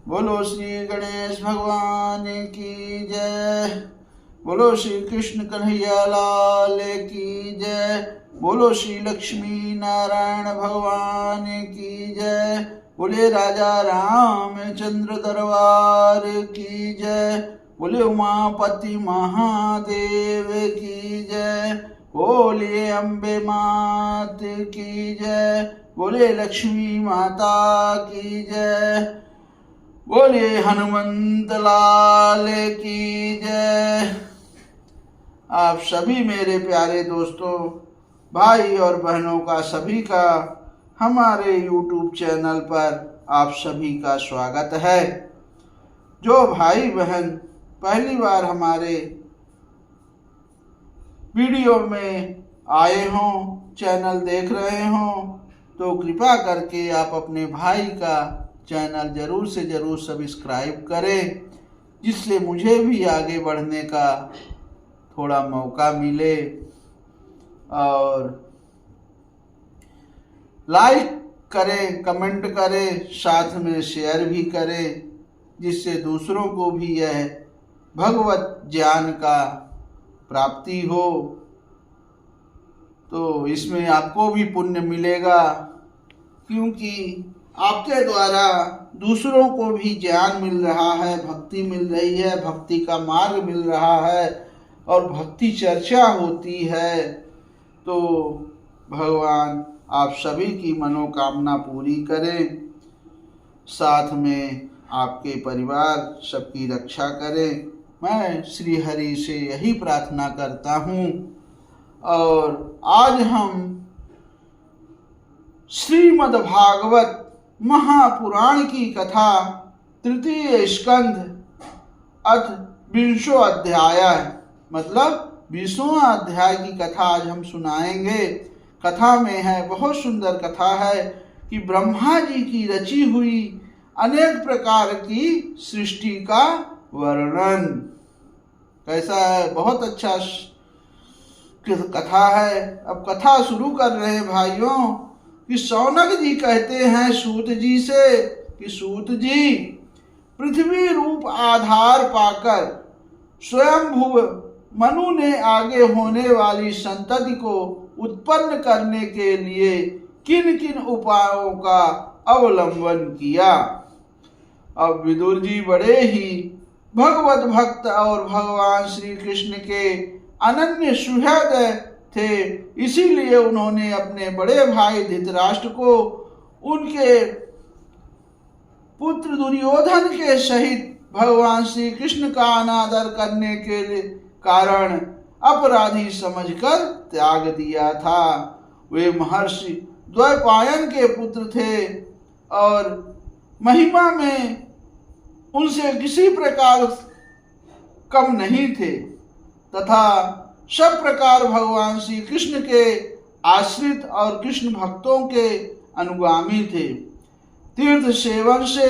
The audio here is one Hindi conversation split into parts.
बोलो श्री गणेश भगवान की जय। बोलो श्री कृष्ण कन्हैया लाल की जय। बोलो श्री लक्ष्मी नारायण भगवान की जय। बोले राजा रामचंद्र दरबार की जय। बोले उमापति महादेव की जय। बोले अम्बे मात की जय। बोले लक्ष्मी माता की जय। बोले हनुमंत लाल की जय। आप सभी मेरे प्यारे दोस्तों, भाई और बहनों का सभी का हमारे YouTube चैनल पर आप सभी का स्वागत है। जो भाई बहन पहली बार हमारे वीडियो में आए हों, चैनल देख रहे हों, तो कृपा करके आप अपने भाई का चैनल जरूर से जरूर सब्सक्राइब करें, जिससे मुझे भी आगे बढ़ने का थोड़ा मौका मिले। और लाइक करें, कमेंट करें, साथ में शेयर भी करें, जिससे दूसरों को भी यह भगवत ज्ञान का प्राप्ति हो। तो इसमें आपको भी पुण्य मिलेगा, क्योंकि आपके द्वारा दूसरों को भी ज्ञान मिल रहा है, भक्ति मिल रही है, भक्ति का मार्ग मिल रहा है और भक्ति चर्चा होती है। तो भगवान आप सभी की मनोकामना पूरी करें, साथ में आपके परिवार सबकी रक्षा करें। मैं श्री हरि से यही प्रार्थना करता हूँ। और आज हम श्रीमद् भागवत महापुराण की कथा तृतीय स्कंध अथ 20वां अध्याय, मतलब 20वां अध्याय की कथा आज हम सुनाएंगे। कथा में है, बहुत सुंदर कथा है कि ब्रह्मा जी की रची हुई अनेक प्रकार की सृष्टि का वर्णन कैसा है। बहुत अच्छा कथा है। अब कथा शुरू कर रहे हैं भाइयों कि शौनक जी कहते हैं सूत जी से कि सूत जी, पृथ्वी रूप आधार पाकर स्वयंभुव मनु ने आगे होने वाली संतति को उत्पन्न करने के लिए किन किन उपायों का अवलंबन किया। अब विदुर जी बड़े ही भगवत भक्त और भगवान श्री कृष्ण के अनन्य सुहृदय थे, इसीलिए उन्होंने अपने बड़े भाई धृतराष्ट्र को उनके पुत्र दुर्योधन के सहित भगवान श्री कृष्ण का अनादर करने के कारण अपराधी समझकर त्याग दिया था। वे महर्षि द्वैपायन के पुत्र थे और महिमा में उनसे किसी प्रकार कम नहीं थे, तथा सब प्रकार भगवान श्री कृष्ण के आश्रित और कृष्ण भक्तों के अनुगामी थे। तीर्थ सेवन से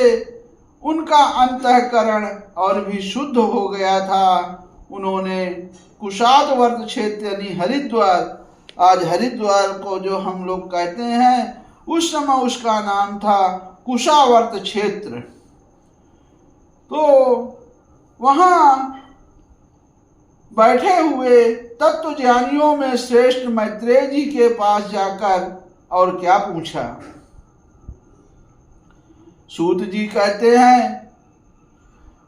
उनका अंतःकरण और भी शुद्ध हो गया था। उन्होंने कुशादवर्त क्षेत्र यानी हरिद्वार, आज हरिद्वार को जो हम लोग कहते हैं, उस समय उसका नाम था कुशावर्त क्षेत्र। तो वहाँ बैठे हुए तत्वज्ञानियों में श्रेष्ठ मैत्रेय जी के पास जाकर और क्या पूछा। सूत जी कहते हैं,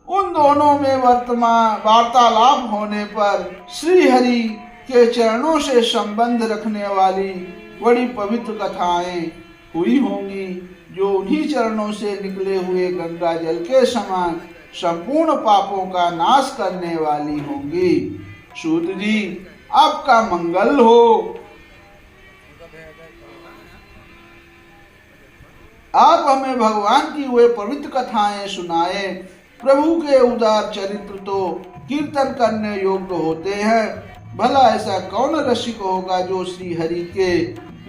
उन दोनों में वर्तमान वार्तालाप होने पर श्री हरि के चरणों से संबंध रखने वाली बड़ी पवित्र कथाएं हुई होंगी, जो उन्हीं चरणों से निकले हुए गंगा जल के समान संपूर्ण पापों का नाश करने वाली होंगी। सूत जी, आपका मंगल हो। आप हमें भगवान की वे पवित्र कथाएं सुनाएं। प्रभु के उदार चरित्र तो कीर्तन करने योग्य होते हैं। भला ऐसा कौन रसिक होगा जो श्री हरि के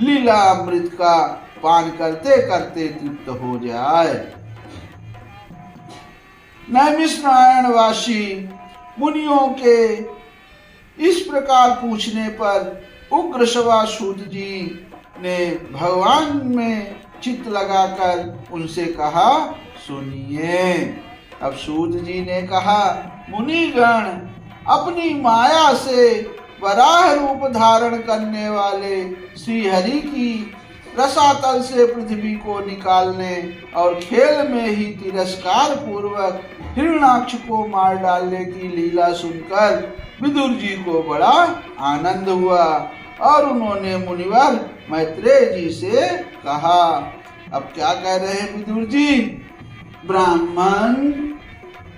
लीला अमृत का पान करते करते तृप्त हो जाए। नैमिषारण्य वासी मुनियों के इस प्रकार पूछने पर उग्र सवा सूत जी ने भगवान में चित्त लगाकर उनसे कहा, सुनिए। अब सूत जी ने कहा, मुनिगण, अपनी माया से वराह रूप धारण करने वाले श्री हरि की रसातल से पृथ्वी को निकालने और खेल में ही तिरस्कार पूर्वक हिरणाक्ष को मार डालने की लीला सुनकर विदुर जी को बड़ा आनंद हुआ और उन्होंने मुनिवर मैत्रेय जी से कहा। अब क्या कह रहे हैं विदुर जी? ब्राह्मण,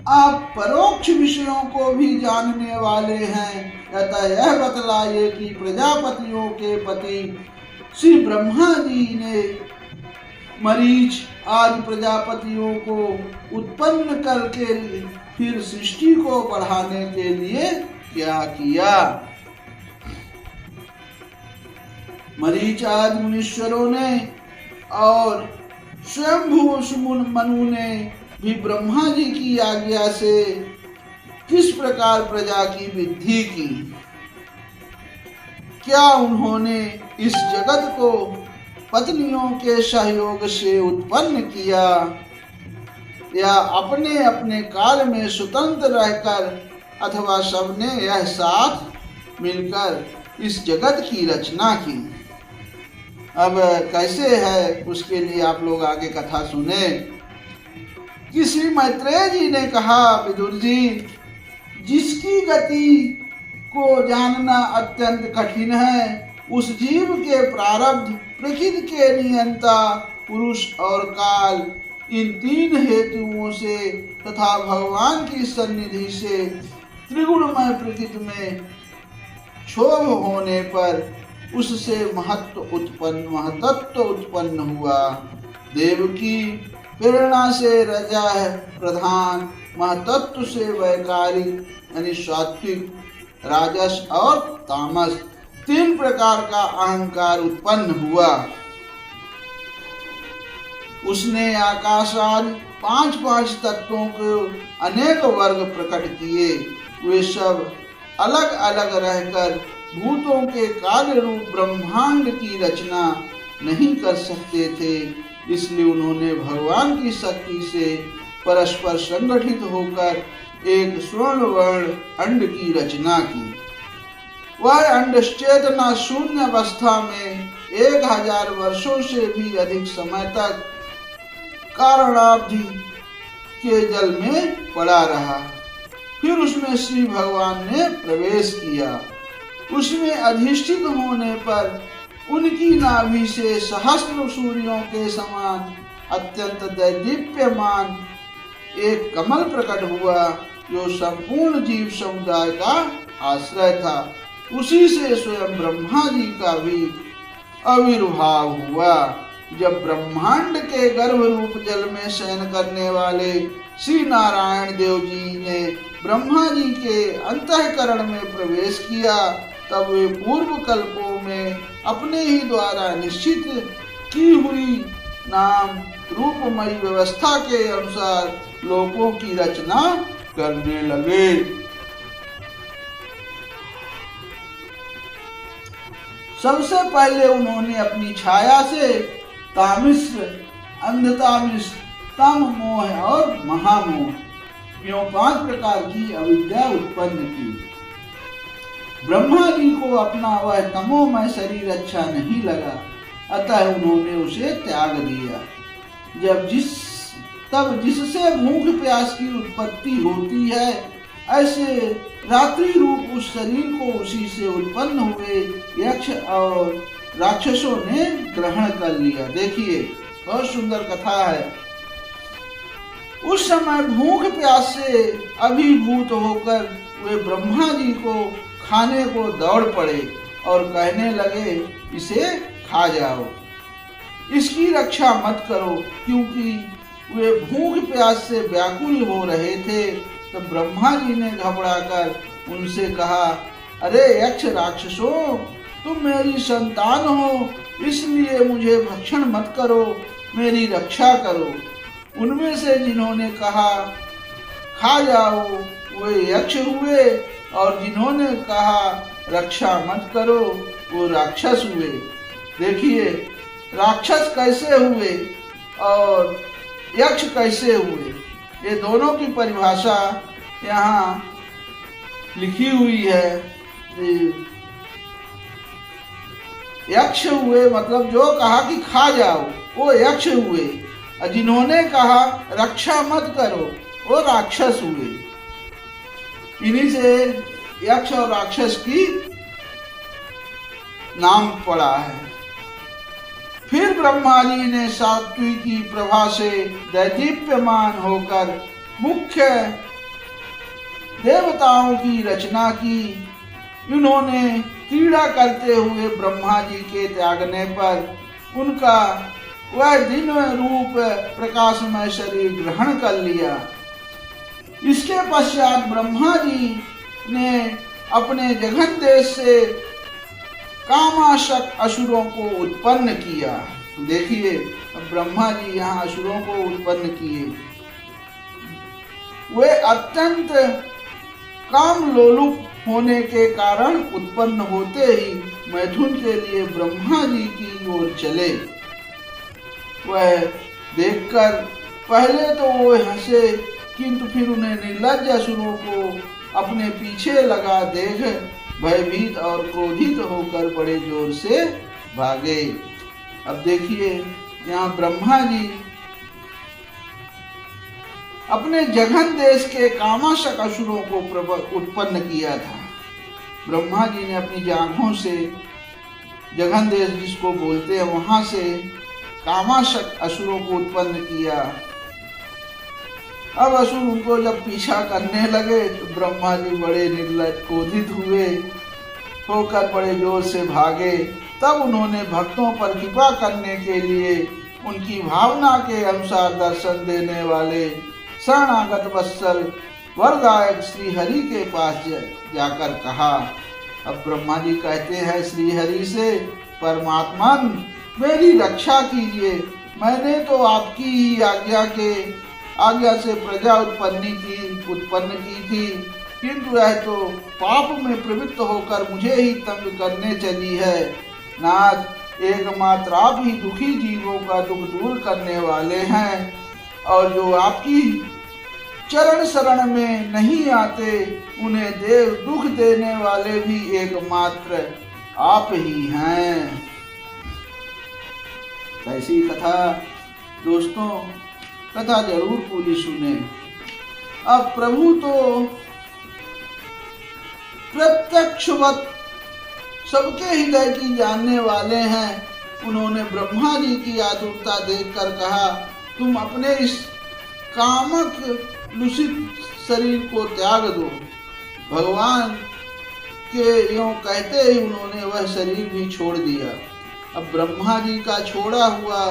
आप परोक्ष विषयों को भी जानने वाले हैं, अतः यह बतलाइए कि प्रजापतियों के पति श्री ब्रह्मा जी ने मरीच आदि प्रजापतियों को उत्पन्न करके फिर सृष्टि को बढ़ाने के लिए क्या किया? मरीच आदि मुनीश्वरों ने और स्वयंभू मनु ने भी ब्रह्मा जी की आज्ञा से किस प्रकार प्रजा की वृद्धि की? क्या उन्होंने इस जगत को पत्नियों के सहयोग से उत्पन्न किया या अपने अपने कार्य में स्वतंत्र रहकर अथवा सबने यह साथ मिलकर इस जगत की रचना की? अब कैसे है उसके लिए आप लोग आगे कथा सुने। कि श्री मैत्रेय जी ने कहा, विदुर जी, जिसकी गति को जानना अत्यंत कठिन है, उस जीव के प्रारब्ध, प्रकृति के नियंता पुरुष और काल, इन तीन हेतुओं से तथा भगवान की सन्निधि से त्रिगुणमय प्रकृति में क्षोभ होने पर उससे महतत्व उत्पन्न हुआ। देव की प्रेरणा से रजा प्रधान, महतत्व से वैकारिक यानी सात्विक, राजस और तामस, तीन प्रकार का अहंकार उत्पन्न हुआ। उसने आकाश आदि पांच तत्वों को अनेक वर्ग प्रकट किए। वे सब अलग अलग रहकर भूतों के कार्य रूप ब्रह्मांड की रचना नहीं कर सकते थे, इसलिए उन्होंने भगवान की शक्ति से परस्पर संगठित होकर एक स्वर्ण वर्ण अंड की रचना की। वह अंड चेतना शून्य अवस्था में 1000 वर्षों से भी अधिक समय तक कारणाब्धि के जल में पड़ा रहा। फिर उसमें श्री भगवान ने प्रवेश किया। उसमें अधिष्ठित होने पर उनकी नाभि से सहस्त्र सूर्यों के समान अत्यंत दैदीप्यमान एक कमल प्रकट हुआ, जो संपूर्ण जीव समुदाय का आश्रय था। उसी से स्वयं ब्रह्मा जी का भी आविर्भाव हुआ। जब ब्रह्मांड के गर्भ रूप जल में शयन करने वाले श्री नारायण देव जी ने ब्रह्मा जी के अंतःकरण में प्रवेश किया, तब वे पूर्व कल्पों में अपने ही द्वारा निश्चित की हुई नाम रूपमयी व्यवस्था के अनुसार लोकों की रचना करने लगे। सबसे पहले उन्होंने अपनी छाया से तामिश्र, अंधतामिश्र, तम मोह और महामोह यों 5 प्रकार की अविद्या उत्पन्न की। ब्रह्मा जी को अपना वह तमोमय शरीर अच्छा नहीं लगा, अतः उन्होंने उसे त्याग दिया। तब जिससे भूख प्यास की उत्पत्ति होती है, ऐसे रात्रि रूप उस शरीर को उसी से उत्पन्न हुए यक्ष और राक्षसों ने ग्रहण कर लिया। देखिए, बहुत सुंदर कथा है। उस समय भूख प्यास से अभिभूत होकर वे ब्रह्मा जी को खाने को दौड़ पड़े और कहने लगे, इसे खा जाओ, इसकी रक्षा मत करो। क्योंकि वे भूख प्यास से व्याकुल हो रहे थे, तो ब्रह्मा जी ने घबराकर उनसे कहा, अरे यक्ष राक्षसों, तुम मेरी संतान हो, इसलिए मुझे भक्षण मत करो, मेरी रक्षा करो। उनमें से जिन्होंने कहा खा जाओ वे यक्ष हुए, और जिन्होंने कहा रक्षा मत करो वो राक्षस हुए। देखिए राक्षस कैसे हुए और यक्ष कैसे हुए, ये दोनों की परिभाषा यहाँ लिखी हुई है। यक्ष हुए मतलब जो कहा कि खा जाओ वो यक्ष हुए, और जिन्होंने कहा रक्षा मत करो वो राक्षस हुए। इन्हीं से यक्ष और राक्षस की नाम पड़ा है। फिर ब्रह्मा जी ने सात्विकी प्रभा से दैदीप्यमान होकर मुख्य देवताओं की रचना की। इन्होंने क्रीड़ा करते हुए ब्रह्मा जी के त्यागने पर उनका वह दिव्य रूप प्रकाशमय शरीर ग्रहण कर लिया। इसके पश्चात ब्रह्मा जी ने अपने जघन देश से कामाशक असुरों को उत्पन्न किया। देखिए, अब ब्रह्मा जी यहाँ असुरों को उत्पन्न किए। वे अत्यंत काम लोलुप होने के कारण उत्पन्न होते ही मैथुन के लिए ब्रह्मा जी की ओर चले। वह देखकर पहले तो वो हंसे, किंतु फिर उन्हें निर्लज्ज असुरों को अपने पीछे लगा देख भयभीत और क्रोधित होकर बड़े जोर से भागे। अब देखिए, यहाँ ब्रह्मा जी अपने जघन देश के कामाशक असुरों को उत्पन्न किया था। ब्रह्मा जी ने अपनी जांघों से जघन देश जिसको बोलते हैं वहां से कामाशक असुरों को उत्पन्न किया। अब असुर उनको जब पीछा करने लगे तो ब्रह्मा जी बड़े निर्लज्ज क्रोधित हुए होकर बड़े जोर से भागे। तब उन्होंने भक्तों पर कृपा करने के लिए उनकी भावना के अनुसार दर्शन देने वाले शरणागत वत्सल वरदायक श्री हरि के पास जाकर कहा। अब ब्रह्मा जी कहते हैं श्री हरि से, परमात्मन मेरी रक्षा कीजिए, मैंने तो आपकी ही आज्ञा से प्रजा उत्पन्न की थी, किंतु यह तो पाप में प्रवृत्त होकर मुझे ही तंग करने चली है। नाथ, एकमात्र आप ही दुखी जीवों का दुख दूर करने वाले हैं, और जो आपकी चरण शरण में नहीं आते उन्हें दुख देने वाले भी एकमात्र आप ही हैं। ऐसी कथा दोस्तों, कथा जरूर पूरी सुने। अब प्रभु तो प्रत्यक्षवत सबके हृदय की जानने वाले हैं। उन्होंने ब्रह्मा जी की आतुरता देखकर कहा, तुम अपने इस कामक दूषित शरीर को त्याग दो। भगवान के यों कहते ही उन्होंने वह शरीर भी छोड़ दिया। अब ब्रह्मा जी का छोड़ा हुआ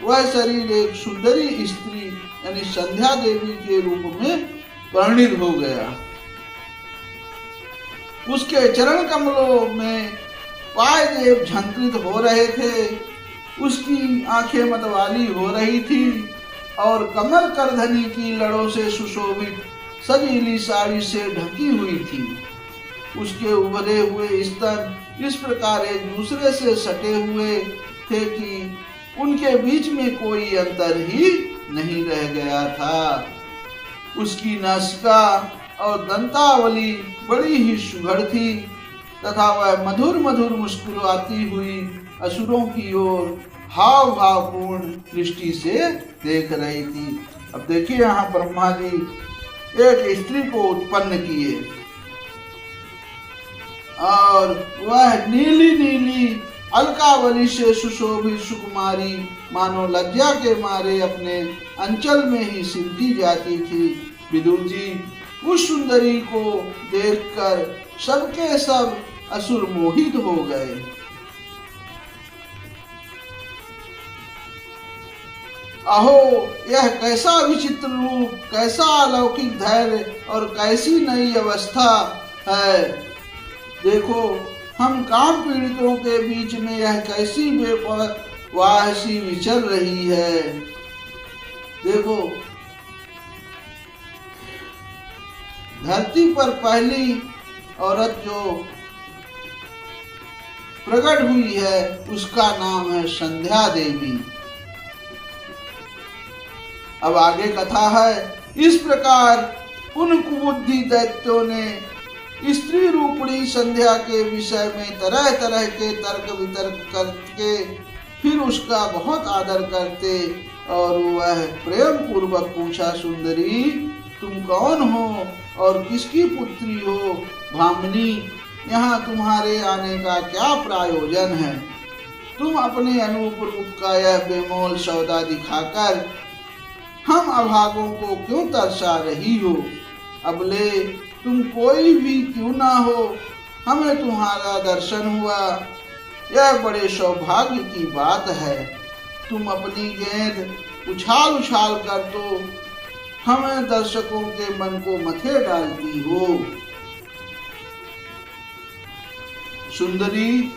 वह शरीर एक सुंदरी स्त्री यानी संध्या देवी के रूप में परिणित हो गया। उसके चरण कमलों में पाय देव झंकृत हो रहे थे, उसकी आंखें मतवाली हो रही थी और कमर करधनी की लड़ों से सुशोभित सजीली साड़ी से ढकी हुई थी। उसके उभरे हुए स्तन इस प्रकार एक दूसरे से सटे हुए थे कि उनके बीच में कोई अंतर ही नहीं रह गया था। उसकी नासिका और दंतावली बड़ी ही सुघड़ थी तथा वह मधुर मधुर मुस्कुराती हुई असुरों की ओर हाव भावपूर्ण दृष्टि से देख रही थी। अब देखिए, यहाँ ब्रह्मा जी एक स्त्री को उत्पन्न किए और वह नीली नीली अलकावली से सुशोभित सुकुमारी मानो लज्जा के मारे अपने अंचल में ही सिमटी जाती थी। विदुर जी उस सुंदरी को देखकर सबके सब असुर मोहित हो गए। अहो, यह कैसा विचित्र रूप, कैसा अलौकिक धैर्य और कैसी नई अवस्था है। देखो, हम काम पीड़ितों के बीच में यह कैसी बेपरवाह सी विचर रही है। देखो, धरती पर पहली औरत जो प्रकट हुई है उसका नाम है संध्या देवी। अब आगे कथा है। इस प्रकार उन कुबुद्धि दैत्यों ने स्त्री रूपणी संध्या के विषय में तरह तरह के तर्क वितर्क करके फिर उसका बहुत आदर करते और वह प्रेम पूर्वक पूछा, सुंदरी तुम कौन हो और किसकी पुत्री हो? भामिनी, यहाँ तुम्हारे आने का क्या प्रयोजन है? तुम अपने अनूप रूप का यह बेमोल सौदा दिखाकर हम अभागों को क्यों तरसा रही हो? अबले तुम कोई भी क्यों ना हो, हमें तुम्हारा दर्शन हुआ, यह बड़े सौभाग्य की बात है। तुम अपनी गेंद उछाल उछाल कर तो हमें दर्शकों के मन को मथे डालती हो। सुंदरी,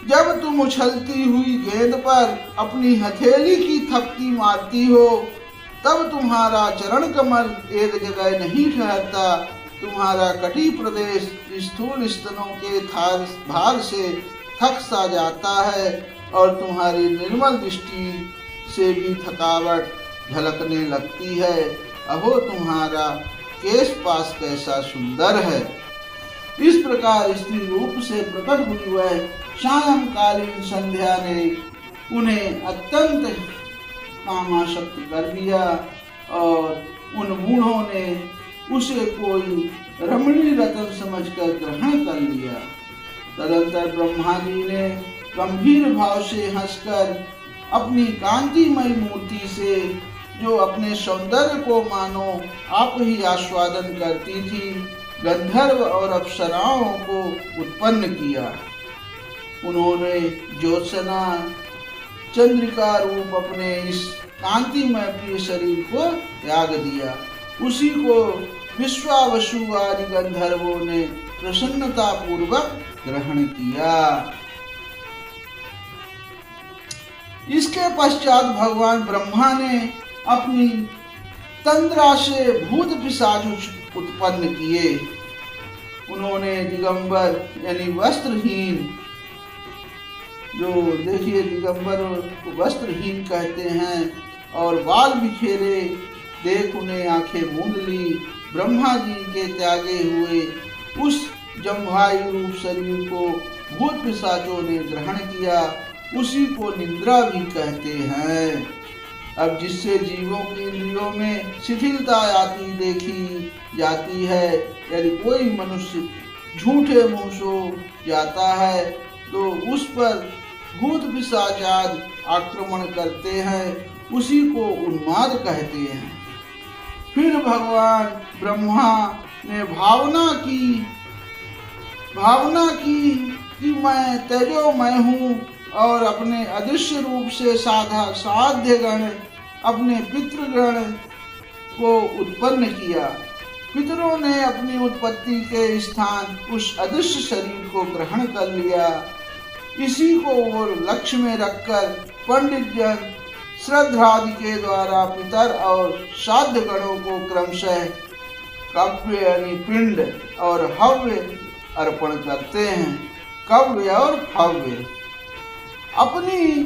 जब तुम उछलती हुई गेंद पर अपनी हथेली की थपकी मारती हो तब तुम्हारा चरण कमल एक जगह नहीं ठहरता। तुम्हारा कटी प्रदेश स्थूल स्तनों के भार से थक सा जाता है और तुम्हारी निर्मल दृष्टि से भी थकावट झलकने लगती है। अहो तुम्हारा केश पास कैसा सुंदर है। इस प्रकार स्त्री रूप से प्रकट हुई वह सायंकालीन संध्या ने उन्हें अत्यंत कामासक्त कर दिया और उन मूढ़ों ने उसे कोई रमणी रतन समझकर ग्रहण कर लिया। तदंतर ब्रह्मा जी ने गंभीर भाव से हंसकर अपनी कांतिमय मूर्ति से, जो अपने सौंदर्य को मानो आप ही आस्वादन करती थी, गंधर्व और अप्सराओं को उत्पन्न किया। उन्होंने ज्योत्सना चंद्रिका रूप अपने इस कांतिमय प्रिय शरीर को त्याग दिया। उसी को विश्वावसु आदि गंधर्वों ने प्रसन्नता पूर्वक ग्रहण किया। इसके पश्चात भगवान ब्रह्मा ने अपनी तंद्रा से भूत पिशाच उत्पन्न किए। उन्होंने दिगंबर यानी वस्त्रहीन, जो देखिए दिगंबर को वस्त्रहीन कहते हैं, और बाल बिखेरे देख उन्हें आंखें मूंद ली। ब्रह्मा जी के त्यागे हुए उस जम्भाई रूप शरीर को भूत पिशाचों ने ग्रहण किया। उसी को निद्रा भी कहते हैं। अब जिससे जीवों की इंद्रियों में शिथिलता आती देखी जाती है, यदि कोई मनुष्य झूठे मुंह सो जाता है तो उस पर भूत पिशाच आदि आक्रमण करते हैं, उसी को उन्माद कहते हैं। फिर भगवान ब्रह्मा ने भावना की कि मैं तेजोमय हूँ और अपने अदृश्य रूप से साध्य गण अपने पितृगण को उत्पन्न किया। पितरों ने अपनी उत्पत्ति के स्थान उस अदृश्य शरीर को ग्रहण कर लिया। इसी को वो लक्ष्य में रखकर पंडित जन श्रद्धादि के द्वारा पितर और श्राद्ध गणों को क्रमशः कव्य यानी पिंड और हव्य अर्पण करते हैं। कव्य और हव्य अपनी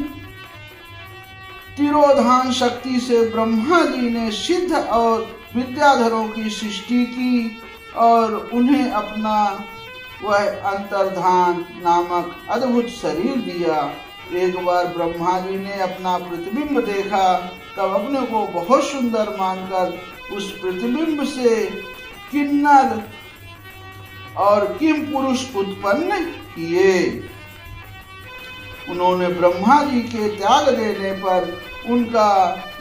तिरोधान शक्ति से ब्रह्मा जी ने सिद्ध और विद्याधरों की सृष्टि की और उन्हें अपना वह अंतर्धान नामक अद्भुत शरीर दिया। एक बार ब्रह्मा जी ने अपना प्रतिबिंब देखा, तब अपने को बहुत सुंदर मानकर उस प्रतिबिंब से किन्नर और किम पुरुष उत्पन्न किए। उन्होंने ब्रह्मा जी के त्याग देने पर उनका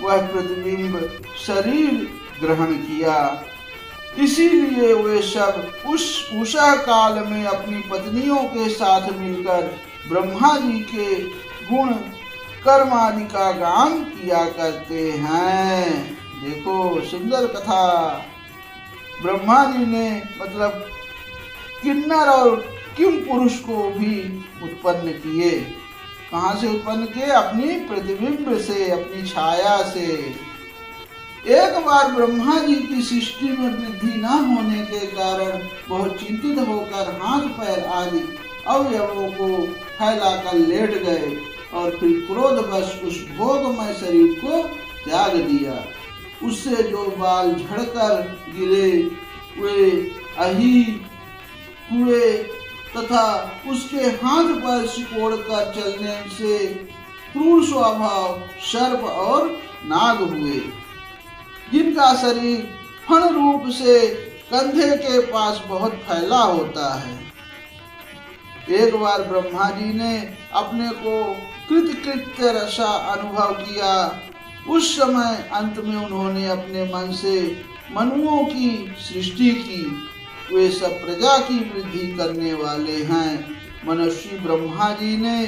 वह प्रतिबिंब शरीर ग्रहण किया। इसीलिए वे सब उस उषा काल में अपनी पत्नियों के साथ मिलकर ब्रह्मा जी के गुण कर्म आदि का गान किया करते हैं। देखो सुंदर कथा। ब्रह्मा जी ने मतलब किन्नर और किम पुरुष को भी उत्पन्न किए। कहाँ से उत्पन्न किए? अपनी प्रतिबिंब से, अपनी छाया से। एक बार ब्रह्मा जी की सृष्टि में वृद्धि न होने के कारण बहुत चिंतित होकर हाथ पैर आदि अवयवों को फैलाकर लेट गए और फिर क्रोधवश उस भोगमय शरीर को त्याग दिया। उससे जो बाल झड़कर गिरे वे अही हुए तथा उसके हाथ पर सिकोड़ कर चलने से क्रूर स्वभाव सर्प और नाग हुए, जिनका शरीर फण रूप से कंधे के पास बहुत फैला होता है। एक बार ब्रह्मा जी ने अपने को कृतकृत्य रसा अनुभव किया। उस समय अंत में उन्होंने अपने मन से मनुओं की सृष्टि की। वे सब प्रजा की वृद्धि करने वाले हैं। मनुष्य ब्रह्मा जी ने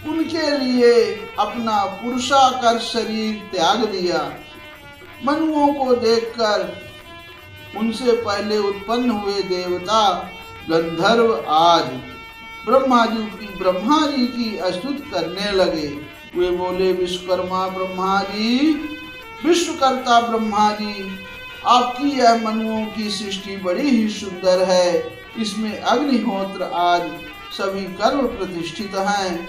उनके लिए अपना पुरुषाकार शरीर त्याग दिया। मनुओं को देखकर उनसे पहले उत्पन्न हुए देवता गंधर्व आज ब्रह्मा जी की स्तुति करने लगे। वे बोले, विश्वकर्मा ब्रह्मा जी, विश्वकर्ता ब्रह्मा जी, आपकी यह मनुओं की सृष्टि बड़ी ही सुंदर है। इसमें अग्निहोत्र आज सभी कर्म प्रतिष्ठित हैं।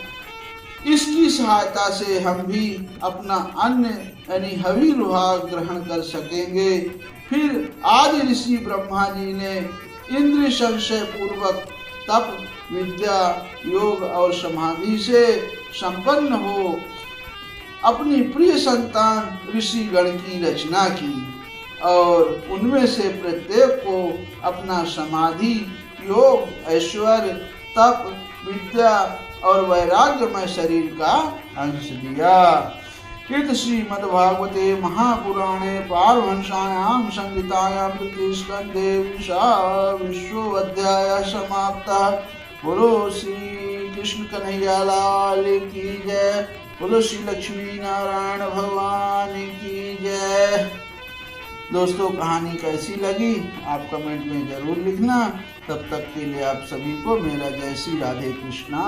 इसकी सहायता से हम भी अपना अन्न यानी हवी लोहा ग्रहण कर सकेंगे। फिर आदि ऋषि ब्रह्मा जी ने इंद्रिय संशय पूर्वक तप, विद्या, योग और समाधि से संपन्न हो अपनी प्रिय संतान ऋषि गण की रचना की और उनमें से प्रत्येक को अपना समाधि, योग, ऐश्वर्य, तप, विद्या और वैराग्यमय शरीर का अंश दिया। इति श्रीमद्भागवते महापुराणे पारमहंस्यां संहितायां तृतीय स्कन्धे विश्वोऽध्यायः समाप्तः। बोलो श्री कृष्ण कन्हैया लाल की जय। बोलो श्री लक्ष्मी नारायण भगवान की जय। दोस्तों, कहानी कैसी लगी आप कमेंट में जरूर लिखना। तब तक के लिए आप सभी को मेरा जय श्री राधे कृष्णा।